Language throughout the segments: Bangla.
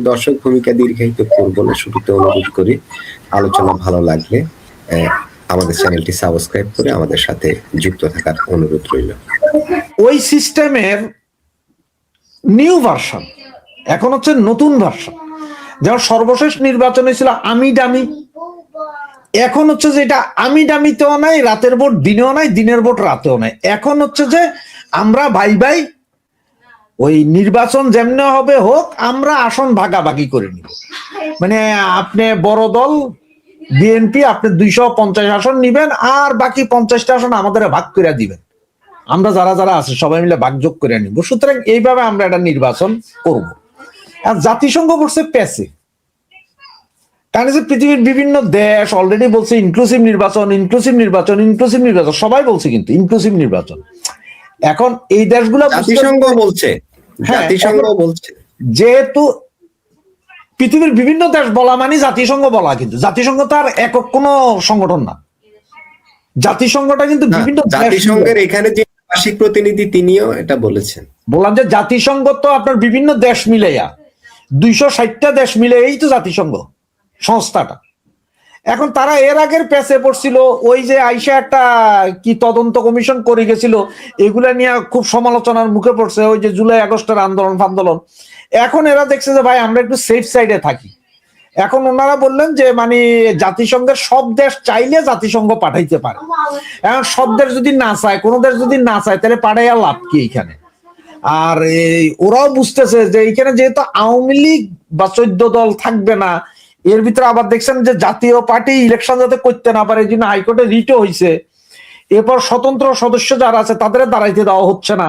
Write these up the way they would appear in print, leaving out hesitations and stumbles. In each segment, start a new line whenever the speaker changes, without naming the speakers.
দর্শক ভূমিকা দীর্ঘায়িত করব না, শুরুতে অনুরোধ করি আলোচনা ভালো লাগলে আমাদের চ্যানেলটি সাবস্ক্রাইব করে আমাদের সাথে যুক্ত থাকার অনুরোধ রইল।
ওই সিস্টেমের নিউ ভার্সন এখন হচ্ছে নতুন ভার্সন। যেমন সর্বশেষ নির্বাচন হয়েছিল আমি ডামি, এখন হচ্ছে যে এটা আমি ডামিতেও নাই, রাতের ভোট দিনেও নাই, দিনের ভোট রাতেও নাই। এখন হচ্ছে যে আমরা ভাই ভাই ওই নির্বাচন যেমন হবে হোক, আমরা আসন ভাগাভাগি করে নিব। মানে আপনি বড় দল বিএনপি আপনি 250 আসন নিবেন, আর বাকি 50টা আসন আমাদের ভাগ করে দিবেন, আমরা যারা যারা আছে সবাই মিলে ভাগযোগ করে নিব। সুতরাং এইভাবে আমরা একটা নির্বাচন করব। আর জাতিসংঘ করছে প্যাসে, কারণ যে পৃথিবীর বিভিন্ন দেশ অলরেডি বলছে ইনক্লুসিভ নির্বাচন, ইনক্লুসিভ নির্বাচন, ইনক্লুসিভ নির্বাচন, সবাই বলছে কিন্তু ইনক্লুসিভ নির্বাচন। এখন এই দেশগুলো
জাতিসংঘ বলছে, জাতিসংঘ বলছে,
যেহেতু পৃথিবীর বিভিন্ন দেশ বলা মানে জাতিসংঘ বলা, কিন্তু জাতিসংঘ তো আর একক কোনো সংগঠন না। জাতিসংঘটা কিন্তু বিভিন্ন
জাতিসংঘের এখানে যে বার্ষিক প্রতিনিধি তিনিও এটা বলেছেন।
বললাম যে জাতিসংঘ তো আপনার বিভিন্ন দেশ মিলাইয়া 260টা দেশ মিলে এই তো জাতিসংঘ সংস্থাটা। এখন তারা এর আগের প্যাসে পড়ছিল, ওই যে আইসা একটা কি তদন্ত কমিশন করে গেছিল, এগুলা নিয়ে খুব সমালোচনার মুখে পড়ছে, ওই যে জুলাই আগস্টের আন্দোলন। এখন এরা দেখছে যে ভাই আমরা একটু সেফ সাইডে থাকি। এখন ওনারা বললেন যে মানে জাতিসংঘের সব দেশ চাইলে জাতিসংঘ পাঠাইতে পারে। এখন সব দেশ যদি না চায়, কোনো দেশ যদি না চায়, তাহলে পাঠাইয়া লাভ কি এখানে? আর ওরাও বুঝতেছে যে এখানে যেহেতু আওয়ামী লীগ বা 14 দল থাকবে না, এর ভিতরে আবার দেখছেন যে জাতীয় পার্টি ইলেকশন যাতে করতে না পারে, এই জন্য হাইকোর্টে রিটও হয়েছে। এরপর স্বতন্ত্র সদস্য যারা আছে তাদের দাঁড়াইতে দেওয়া হচ্ছে না।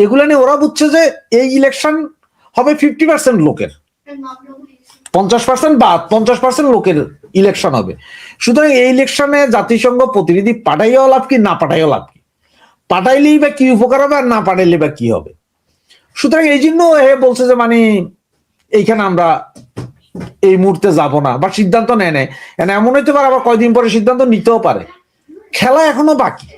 এগুলো নিয়ে ওরা বুঝছে যে এই ইলেকশন হবে 50% লোকের, 50% বাদ 50% লোকের ইলেকশন হবে। সুতরাং এই ইলেকশনে জাতিসংঘ প্রতিনিধি পাঠাইও লাভ কি, না পাঠাইও লাভ কি? পাঠাইলেই বা কি উপকার হবে, আর না পাঠাইলে বা কি হবে? সুতরাং এই জন্য বলছে যে মানে এইখানে আমরা এই মুহূর্তে যাব না, বা সিদ্ধান্ত নেয় নাই। এমন হইতে পারে আবার কয়দিন পরে সিদ্ধান্ত নিতেও পারে। খেলা এখনো বাকি,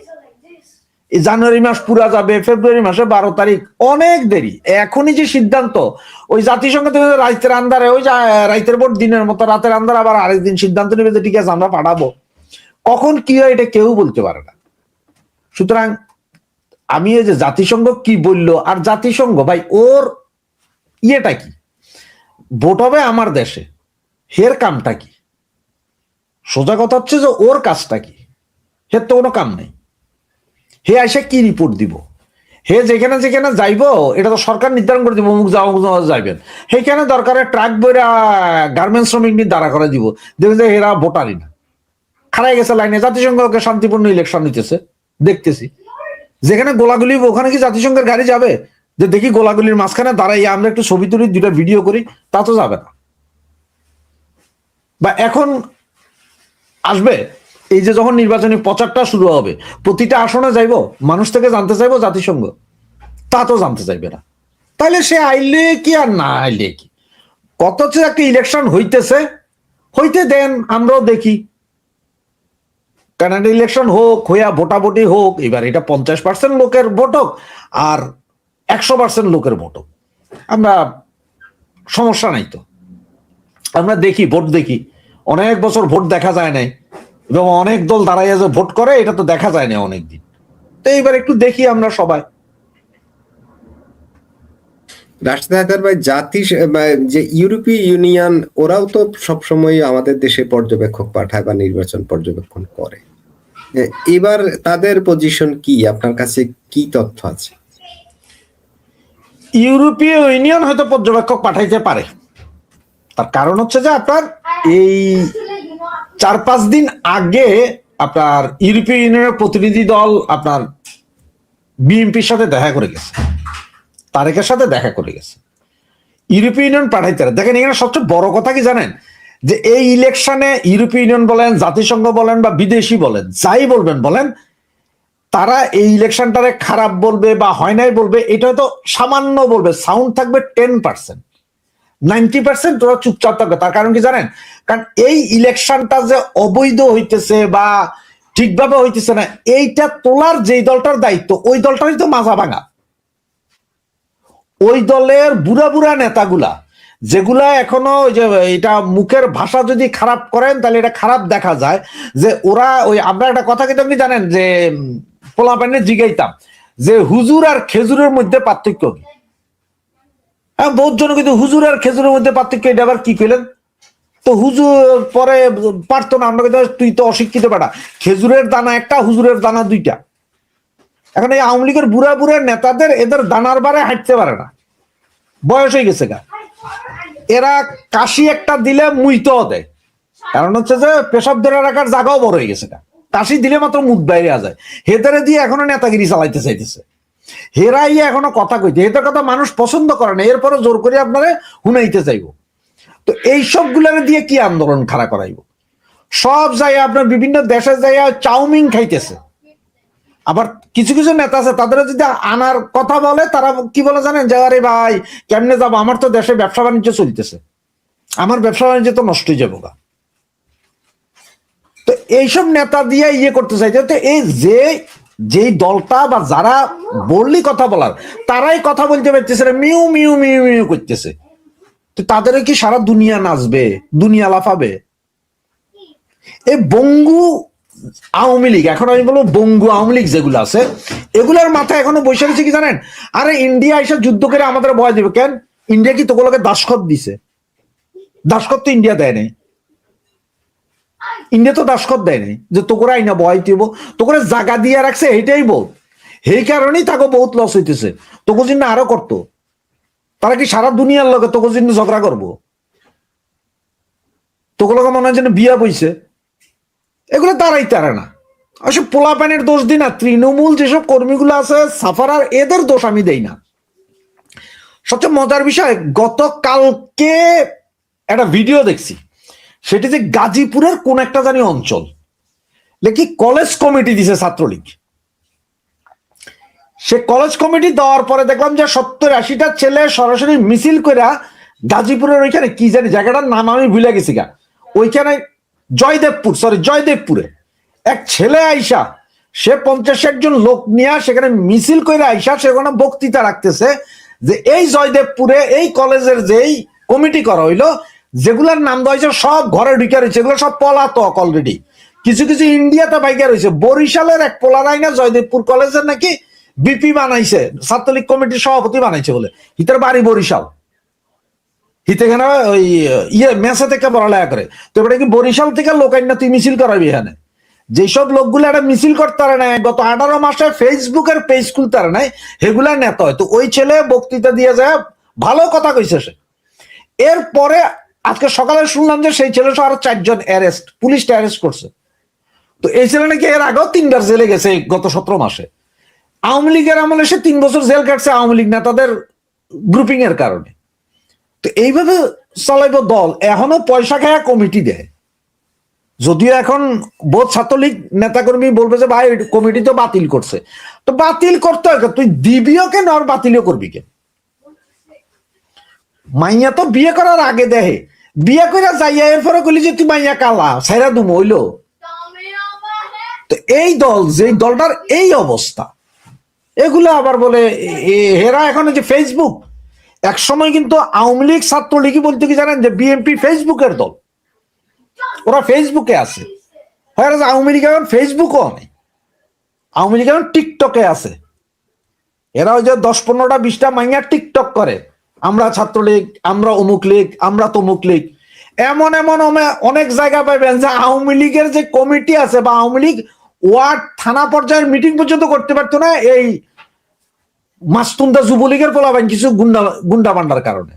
এই জানুয়ারি মাস পুরা যাবে, ফেব্রুয়ারি মাসে 12 তারিখ, অনেক দেরি। এখনই যে সিদ্ধান্ত, ওই জাতিসংঘ থেকে রাতের আন্ধারে, ওই রাতের ভোট দিনের মতো রাতের আন্ধার আবার আরেকদিন সিদ্ধান্ত নেবে যে ঠিক আছে আমরা পাঠাবো, কখন কি হয় এটা কেউ বলতে পারে না। সুতরাং আমি এই যে জাতিসংঘ কি বললো, আর জাতিসংঘ ভাই ওর ইয়েটা কি, ভোট হবে আমার দেশে, হের কামটা কি? সোজা কথা হচ্ছে যে ওর কাজটা কি? হের তো কোনো কাম নেই। হে আইসা কি রিপোর্ট দিব? হে যেখানে যেখানে যাইবো এটা তো সরকার নির্ধারণ করে দিব, অমুক যাইবেন, সেইখানে দরকারে ট্রাক বইরা গার্মেন্টস শ্রমিক নিয়ে দাঁড়া করে দিব, দেখবে যে এরা ভোটারই না, খারাই গেছে লাইনে। জাতিসংঘকে শান্তিপূর্ণ ইলেকশন নিতেছে দেখতেছি, যেখানে গোলাগুলি ওখানে কি জাতিসংঘের গাড়ি যাবে? যে দেখি গোলাগুলির মাঝখানে দাঁড়াই আমরা একটু ছবি তুলি, 2টা ভিডিও করি, তা তো যাবে না। বা এখন আসবে এই যে যখন নির্বাচনী প্রচারটা শুরু হবে, প্রতিটা আসনে যাইব, মানুষ থেকে জানতে চাইবো জাতিসংঘ, তা তো জানতে চাইবে না। তাইলে সে আইলে কি আর না আইলে কি, কত হচ্ছে একটা ইলেকশন হইতেছে, হইতে দেন, আমরাও দেখি। কানাডা ইলেকশন হোক, হইয়া ভোটাভুটি হোক, এবার এটা 50% লোকের ভোট হোক আর 100% লোকের ভোট হোক, আমরা সমস্যা নাই তো। আমরা দেখি, ভোট দেখি, অনেক বছর ভোট দেখা যায় নাই, এবং অনেক দল দাঁড়াইয়া যে ভোট করে এটা তো দেখা যায় না অনেকদিন। তো এইবার একটু দেখি আমরা সবাই।
রাষ্ট্রধাতার ভাই, যে ইউরোপীয় ইউনিয়ন ওরাও তো সবসময় আমাদের দেশে পর্যবেক্ষক পাঠায় বা নির্বাচন পর্যবেক্ষণ করে। এবার তাদের পজিশন কি, আপনার কাছে কি তথ্য আছে?
ইউরোপীয় ইউনিয়ন হয়তো পর্যবেক্ষক পাঠাইতে পারে, তার কারণ হচ্ছে যে আপনার এই 4-5 দিন আগে আপনার ইউরোপীয় ইউনিয়নের প্রতিনিধি দল আপনার বিএনপির সাথে দেখা করে গেছে, তারেকের সাথে দেখা করে গেছে। ইউরোপীয় ইউনিয়ন পাঠাইতে পারে। দেখেন এখানে সবচেয়ে বড় কথা কি জানেন, যে এই ইলেকশনে ইউরোপীয় ইউনিয়ন বলেন, জাতিসংঘ বলেন বা বিদেশি বলেন, যাই বলবেন বলেন, তারা এই ইলেকশনটারে খারাপ বলবে বা হয় নাই বলবে, এটা তো সামান্য বলবে, সাউন্ড থাকবে 10%, 90% ওরা চুপচাপ থাকবে। তার কারণ কি জানেন, কারণ এই ইলেকশনটা যে অবৈধ হইতেছে বা ঠিকভাবে হইতেছে না, এইটা তোলার যেই দলটার দায়িত্ব, ওই দলটারই তো মাজা ভাঙা। ওই দলের বুড়া বুড়া নেতাগুলা যেগুলা এখনো ওই যে এটা মুখের ভাষা যদি খারাপ করেন তাহলে এটা খারাপ দেখা যায়, যে ওরা ওই আমরা একটা কথা কিন্তু আপনি জানেন যে পোলাপানে জিগাইতাম যে হুজুর আর খেজুরের মধ্যে পার্থক্য কি? হ্যাঁ, বহুত জন কিন্তু হুজুর আর খেজুরের মধ্যে পার্থক্য, এটা আবার কি পেলেন? তো হুজুর পরে পারতো না, আমরা কিন্তু তুই তো অশিক্ষিত বেটা, খেজুরের দানা একটা হুজুরের দানা দুইটা। এখন এই আওয়ামী লীগের বুড়া বুড়া নেতাদের এদের দানার বারে হাঁটতে পারে না, বয়স হয়ে গেছে গা। এরা কাশি একটা দিলে মুইতেও দেয়, কারণ হচ্ছে যে পেশাব ধরে রাখার জায়গাও বড় হয়ে গেছে গা। কাশি দিলে মাত্র মুখ বাইরে যায়, হেতারে দিয়ে এখনো নেতাগিরি চালাইতে চাইতেছে। হেরাই এখনো কথা কইতে, হেতার কথা মানুষ পছন্দ করে না, এরপরে জোর করে আপনারা হুনাইতে চাইব। তো এই সবগুলারে দিয়ে কি আন্দোলন খাড়া করাইব? সব জায়গায় আপনার বিভিন্ন দেশের জায়গায় চাউমিন খাইতেছে। আবার কিছু কিছু নেতা আছে তাদের যদি আনার কথা বলে, তারা কি বলে জানেন, যে আরে ভাই কেমনে যাবো, আমার তো দেশে ব্যবসা বাণিজ্য চলতেছে, আমার ব্যবসা বাণিজ্য তো নষ্ট হয়ে যাবো গা। তো এইসব নেতা দিয়ে ইয়ে করতে চাইছে। তো এই যেই দলটা বা যারা বললি কথা বলার, তারাই কথা বলতে পারতেছে না, মিউ মিউ মিউ মিউ করতেছে। তো তাদের কি সারা দুনিয়া নাচবে, দুনিয়া লাফাবে? এই বঙ্গু আওয়ামী লীগ, এখন আমি বলবো বঙ্গু আওয়ামী লীগ যেগুলো আছে, এগুলার মাথায় এখনো বসে রয়েছে কি জানেন, আরে ইন্ডিয়া এসে যুদ্ধ করে আমাদের ভয় দেবে কেন? ইন্ডিয়া কি তোগুলোকে দাসখত দিছে? দাসখত তো ইন্ডিয়া দেয় নাই, ইন্ডিয়া তো দাসখত দেয় নাই যে তোকরা আইনা ভয় দিব, তোকরা জায়গা দিয়ে রাখছে, এইটাই বহুত। সেই কারণেই তাকে বহুত লস হইতেছে। তোকে জন্য আরো করতো, তারা কি সারা দুনিয়ার লোকে তোকে জন্য ঝগড়া করবো? তোগুলোকে মনে হয় যেন বিয়া বইছে, এগুলো তারাই তারা না। আসলে পোলাপানের দোষ দিই না, তৃণমূল যেসব কর্মীগুলো আছে সাফারার, এদের দোষ আমি দেই না। সবচেয়ে মজার বিষয়, গতকালকে একটা ভিডিও দেখছি, সেটি যে গাজীপুরের কোন একটা জানি অঞ্চল, দেখি কলেজ কমিটি দিছে ছাত্রলীগ। সে কলেজ কমিটি দেওয়ার পরে দেখলাম যে 70-80টা ছেলে সরাসরি মিছিল করে গাজীপুরের ওইখানে কি জানি জায়গাটার নাম আমি ভুলে গেছি গা, ওইখানে জয়দেবপুরে এক ছেলে আইসা, সে 50-60 জন লোক নিয়ে সেখানে মিছিল করে আইসা সেখানে বক্তৃতা রাখতেছে যে এই জয়দেবপুরে এই কলেজের যেই কমিটি করা হইলো, যেগুলার নাম দেওয়া হয়েছে সব ঘরে ঢুকে রয়েছে, এগুলো সব পলাতক অলরেডি। কিছু কিছু ইন্ডিয়াতে বাইকে রয়েছে। বরিশালের এক পোলারাই না জয়দেবপুর কলেজের নাকি বিপি বানাইছে, ছাত্রলীগ কমিটির সভাপতি বানাইছে বলে, হিতার বাড়ি বরিশাল। হিতেখানে ওই মেসা থেকে পড়ালেখা করে। তো এবারে কি বরিশাল থেকে লোক আইন না তুই মিছিল করাবি এখানে? যেসব লোকগুলো একটা মিছিল করতে পারে না, গত 18 মাসে ফেসবুকের পেজ খুলতে পারে নাই, সেগুলা নেতা হয়। তো ওই ছেলে বক্তৃতা দিয়ে যায়, ভালো কথা কইছে সে। এরপরে আজকে সকালে শুনলাম যে সেই ছেলে আরো 4 জন অ্যারেস্ট, পুলিশটা অ্যারেস্ট করছে। তো এই ছেলে নাকি এর আগেও 3বার জেলে গেছে গত 17 মাসে। আওয়ামী লীগের আমলে সে 3 বছর জেল কাটছে আওয়ামী লীগ নেতাদের গ্রুপিং এর কারণে। তো এইভাবে চালাইব দল, এখনো পয়সা খায়া কমিটি দেয়। যদিও এখন বোধ ছাত্রলীগ নেতাকর্মী বলবে যে ভাই কমিটি তো বাতিল করছে, তো বাতিল করতে হয়, তুই দিবিও কেন আর বাতিলও করবি কেন? মাইয়া তো বিয়ে করার আগে দেহে, বিয়ে করে যাইয়া এরপরে কইলি যে তুই মাইয়া কালা সাইরা দুম হইলো। তো এই দল, যে দলটার এই অবস্থা, এগুলো আবার বলে হেরা এখন যে ফেসবুক, এক সময় কিন্তু আওয়ামী লীগ ছাত্রলীগই বলতে কি জানেন যে বিএনপি ফেসবুকের দল, ওরা ফেসবুকে আছে। আওয়ামী লীগ এখন ফেসবুকও নেই, আওয়ামী লীগ এখন টিকটকে আছে। এরা ওই যে 10-15টা 20টা মাইয়া টিকটক করে, আমরা ছাত্রলীগ, আমরা অমুক লীগ, আমরা তমুক লীগ। এমন এমন অনেক জায়গা পাইবেন যে আওয়ামী লীগের যে কমিটি আছে বা আওয়ামী লীগ ওয়ার্ড থানা পর্যায়ের মিটিং পর্যন্ত করতে পারতো না এই মাস্তুন্দা যুবলীগের পোলাবেন কিছু গুন্ডা বান্ডার কারণে।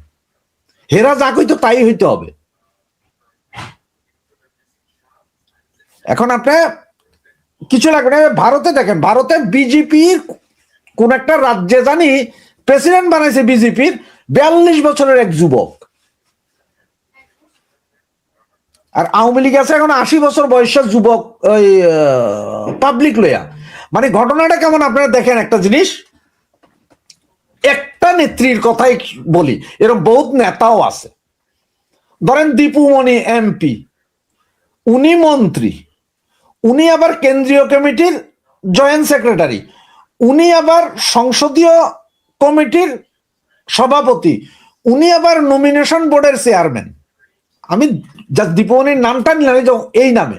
হেরা যা কইতো তাই হইতে হবে। এখন আপনি কিছু লাগবে না, ভারতে দেখেন, ভারতে বিজেপির কোন একটা রাজ্যে জানি প্রেসিডেন্ট বানাইছে বিজেপির 42 বছরের এক যুবক, আর আওয়ামী লীগ আছে এখন 80 বছর বয়সের যুবক ওই পাবলিক লয়া। মানে ঘটনাটা কেমন আপনারা দেখেন একটা জিনিস, একটা নেত্রীর কথাই বলি, এরকম বহুত নেতাও আছে। ধরেন দীপুমণি এমপি, উনি মন্ত্রী, উনি আবার কেন্দ্রীয় কমিটির জয়েন্ট সেক্রেটারি, উনি আবার সংসদীয় কমিটির সভাপতি, উনি আবার নমিনেশন বোর্ডের চেয়ারম্যান। আমি জাস্ট দীপমণির নামটা নিলাম এই নামে।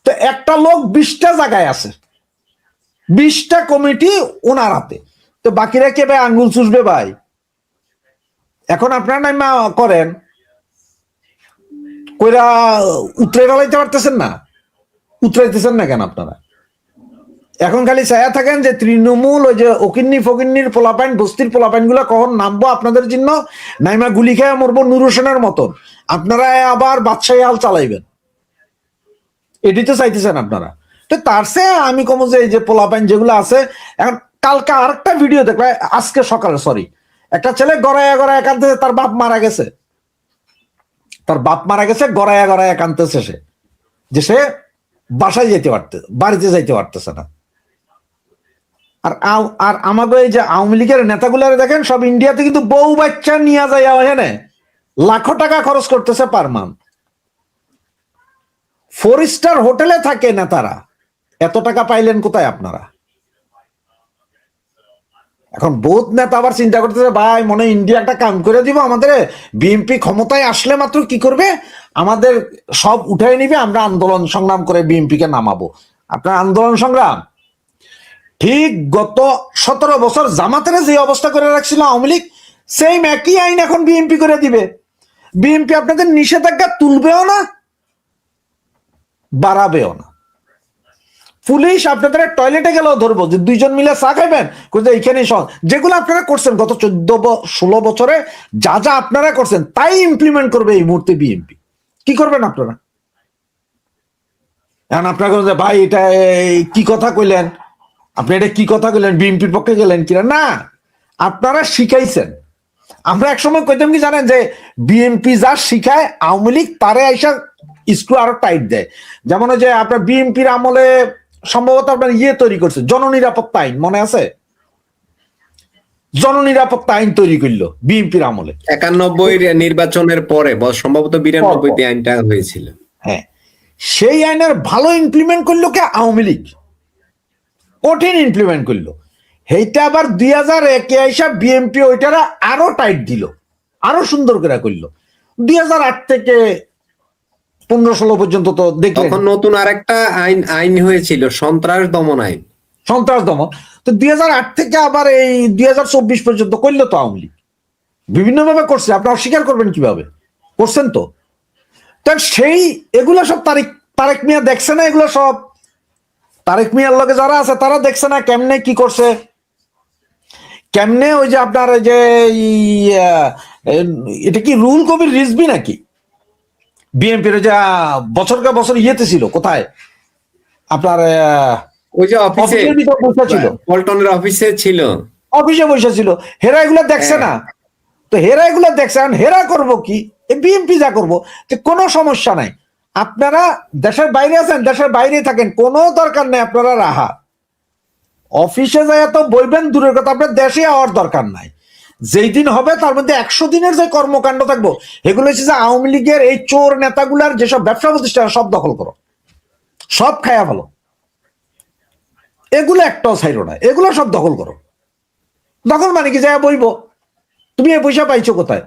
তো একটা লোক 20টা জায়গায় আছে, 20টা কমিটি ওনার হাতে। তো বাকিরা কে ভাই আঙ্গুল চুষবে ভাই? এখন আপনারা নাইমা করেন, কইরা উতরে ফেলাইতে পারতেছেন না, উতরাইতেছেন না কেন আপনারা? এখন খালি চায়া থাকেন যে তৃণমূল ওই যে ওকিন্নি ফকিন্নির পোলাপাইন বস্তির পোলাপাইন গুলা কখন নামবো আপনাদের জন্য, নাইমা গুলি খেয়ে মরবো নুর হোসেনের মতন, আপনারা আবার বাদশাহী হাল চালাইবেন, এটি তো চাইতেছেন আপনারা। তো তার চেয়ে আমি কমো যে এই যে পোলাপাইন যেগুলো আছে, এখন কালকে আরেকটা ভিডিও দেখবে, আজকে সকালে সরি, একটা ছেলে গড়াইয়া গড়াইয়া কাঁদতেছে, তার বাপ মারা গেছে, তার বাপ মারা গেছে, গড়াইয়া গড়াইয়া কাঁদতেছে সে, যে সে বাসায় যেতে পারতে, বাড়িতে যাইতে পারতেছে না। আর আর আমাদের এই যে আওয়ামী লীগের নেতাগুলারে দেখেন, সব ইন্ডিয়াতে কিন্তু বউ বাচ্চা নিয়ে যায়, এখানে লাখো টাকা খরচ করতেছে পার মান্থ, 4 স্টার হোটেলে থাকে নেতারা। এত টাকা পাইলেন কোথায় আপনারা? এখন বহুত নেতা আবার চিন্তা করতেছে, ভাই মনে ইন্ডিয়া একটা কাম করে দিব, আমাদের বিএনপি ক্ষমতায় আসলে মাত্র কি করবে, আমাদের সব উঠাই নিবে, আমরা আন্দোলন সংগ্রাম করে বিএনপি কে নামাবো। আপনার আন্দোলন সংগ্রাম ঠিক গত 17 বছর জামাতের যে অবস্থা করে রাখছিল আওয়ামী লীগ, সেই একই আইন এখন বিএনপি করে দিবে। বিএনপি আপনাদের নিষেধাজ্ঞা তুলবেও না, বাড়াবেও না। পুলিশ আপনাদের টয়লেটে গেলেও ধরবো যে 2 জন মিলে চা খাইবেন, এইখানে যেগুলো আপনারা করছেন গত 14-16 বছরে, যা যা আপনারা করছেন তাই ইমপ্লিমেন্ট করবে এই মুহূর্তে বিএনপি। কি করবেন আপনারা? এখন আপনারা ভাই এটা কি কথা কইলেন, আপনি এটা কি কথা কইলেন, বিএনপির পক্ষে গেলেন কিনা? না, আপনারা শিখাইছেন। আমরা একসময় কইতাম কি জানেন, যে বিএনপি যা শিখায় আওয়ামী লীগ তারে আইসা স্ক্রু আরো টাইট দেয়। যেমন যে আপনার বিএনপির আমলে সম্ভবত আপনার তৈরি করছে, জননিরাপত্তা আইন, মনে আছে? জননিরাপত্তা আইন তৈরি করলো বিএনপির আমলে
91 নির্বাচনের পরে, সম্ভবত 92 আইনটা হয়েছিল।
হ্যাঁ, সেই আইনের ভালো ইমপ্লিমেন্ট করলো কে? আওয়ামী লীগ কঠিন ইমপ্লিমেন্ট করলো। সেইটা আবার 2001 আইসা বিএনপি ওইটারা আরো টাইট দিল, আরো সুন্দর করে করলো। 2008 থেকে 15-16 পর্যন্ত তো দেখলেন,
তখন নতুন আরেকটা আইন হয়েছিল, সন্ত্রাস দমন আইন,
সন্ত্রাস দমন। তো 2008 থেকে আবার এই 2024 পর্যন্ত করলো তো আওয়ামী লীগ, বিভিন্ন ভাবে করছে। আপনি অস্বীকার করবেন কিভাবে? করছেন তো। সেই এগুলো সব তারেক মিয়া দেখছে না, এগুলো সব তারেক মিয়ার লগে যারা আছে তারা দেখছে না কেমনে কি করছে, কেমনে ওই যে আপনার ওই যে এটা কি রুহুল কবির রিজভী নাকি বিএনপির যে বছরকে বছর ছিল, কোথায় আপনার
ওই যে অফিসে
ছিল,
পল্টনের অফিসে ছিল,
অফিসে বসে ছিল, হেরা এগুলো দেখছে না। তো হেরা এগুলো দেখছে, হেরা করবো কি, বিএনপি যা করবো, কোনো সমস্যা নাই। আপনারা দেশের বাইরে আছেন, দেশের বাইরে থাকেন, কোনো দরকার নেই আপনারা রাহা অফিসে যায় তো বইবেন দূরের কথা, আপনার দেশে আওয়ার দরকার নাই। যেই দিন হবে তার মধ্যে 100 দিনের যে কর্মকাণ্ড থাকবো, এগুলো হচ্ছে যে আওয়ামী লীগের এই চোর নেতাগুলার যেসব ব্যবসা প্রতিষ্ঠান সব দখল করো, সব খায়া ফেলো, এগুলো একটাও ছাইরো না, এগুলো সব দখল করো। দখল মানে কি, যায় বইব, তুমি এই পয়সা পাইছো কোথায়?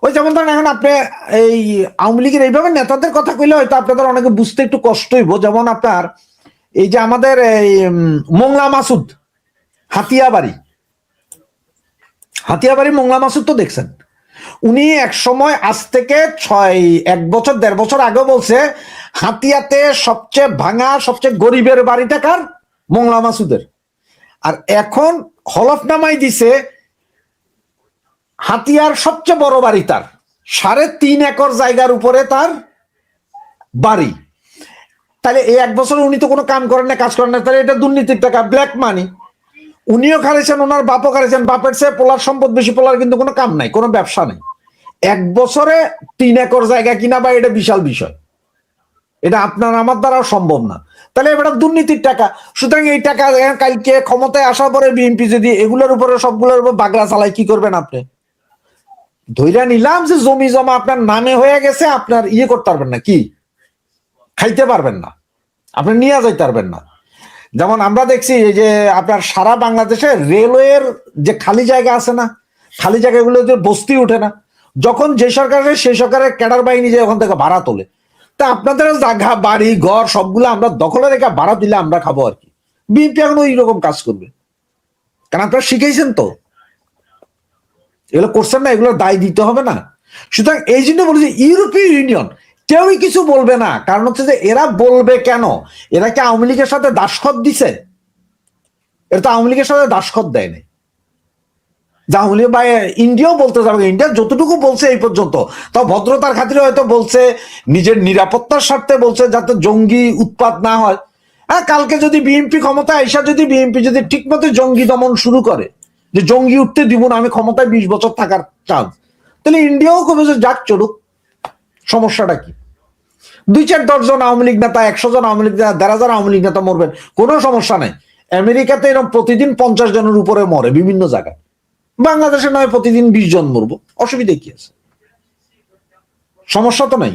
ওই যেমন ধরেন এখন আপনি এই আওয়ামী লীগের এইভাবে নেতাদের কথা কইলে হয়তো আপনাদের অনেকে বুঝতে একটু কষ্ট হইব। যেমন আপনার এই যে আমাদের এই মোংলা মাসুদ হাতিয়াবাড়ি মোংলা মাসুদ তো দেখছেন, উনি এক সময় আজ থেকে 1 বছর 1.5 বছর আগে বলছে হাতিয়াতে সবচেয়ে ভাঙা সবচেয়ে গরিবের বাড়িটা কার? মোংলা মাসুদের। আর এখন হলফনামাই দিছে হাতিয়ার সবচেয়ে বড় বাড়ি তার, 3.5 একর জায়গার উপরে তার বাড়ি। তাহলে এই 1 বছর উনি তো কোনো কাম করেন না, কাজ করেন না, তাহলে এটা দুর্নীতির টাকা, ব্ল্যাক মানি। উনিও খাইছেন, ওনার বাপও খাইছেন, বাপের চেয়ে পোলার সম্পদ বেশি, পোলার কিন্তু কোনো কাম নাই, কোনো ব্যবসা নাই। 1 বছরে 3 একর জায়গা কিনা, বা এটা বিশাল বিষয়, এটা আপনার আমার দ্বারাও সম্ভব না। তাহলে এটা দুর্নীতির টাকা। সুতরাং এই টাকা কালকে ক্ষমতায় আসার পরে বিএনপি যদি এগুলোর উপরে সবগুলোর উপর বাগলা চালায়, কি করবেন আপনি? ধৈর্য নিলাম যে জমি জমা আপনার নামে হয়ে গেছে, আপনার করতে পারবেন না, কি খাইতে পারবেন না, আপনি নিয়ে যাইতে পারবেন না। যেমন আমরা দেখছি এই যে আপনার সারা বাংলাদেশে রেলওয়ের যে খালি জায়গা আছে না, খালি জায়গাগুলোতে বস্তি ওঠে না। যখন যে সরকারের সেই সরকারের ক্যাডার বাহিনী যে ওখান থেকে ভাড়া তোলে, তা আপনাদের জায়গা বাড়ি ঘর সবগুলো আমরা দখলে রেখে ভাড়া দিলে আমরা খাবো আর কি। বিএনপি এখন ওই রকম কাজ করবে, কারণ আপনারা শিখেছেন তো, এগুলো করছেন না, এগুলো দায় দিতে হবে না। সুতরাং এই জন্য বলি যে ইউরোপীয় ইউনিয়ন কেউই কিছু বলবে না, কারণ হচ্ছে যে এরা বলবে কেন? এরা কি আওয়ামী লীগের সাথে দাসখত দিছে? এরা তো আওয়ামী লীগের সাথে দাসখত দেয়নি। আওয়ামী লীগ বা ইন্ডিয়াও বলতে যাবে, ইন্ডিয়া যতটুকু বলছে এই পর্যন্ত, তাও ভদ্রতার খাতিরে হয়তো বলছে, নিজের নিরাপত্তার স্বার্থে বলছে যাতে জঙ্গি উৎপাত না হয়। হ্যাঁ, কালকে যদি বিএনপি ক্ষমতায় আইসা যদি বিএনপি যদি ঠিক মতো জঙ্গি দমন শুরু করে, যে জঙ্গি উঠতে দিব না, আমি ক্ষমতায় 20 বছর থাকার চান্স, তাহলে ইন্ডিয়াও কবে যে যাক চলুক, সমস্যাটা কি? 2-4-10 জন আওয়ামী লীগ নেতা, 100 জন আওয়ামী লীগ নেতা, 1,500 আওয়ামী লীগ নেতা মরবেন, কোনো সমস্যা নাই। আমেরিকাতে এরকম প্রতিদিন 50 জনের উপরে মরে বিভিন্ন জায়গায়, বাংলাদেশে নয় প্রতিদিন 20 জন মরবো, অসুবিধা কি আছে? সমস্যা তো নাই।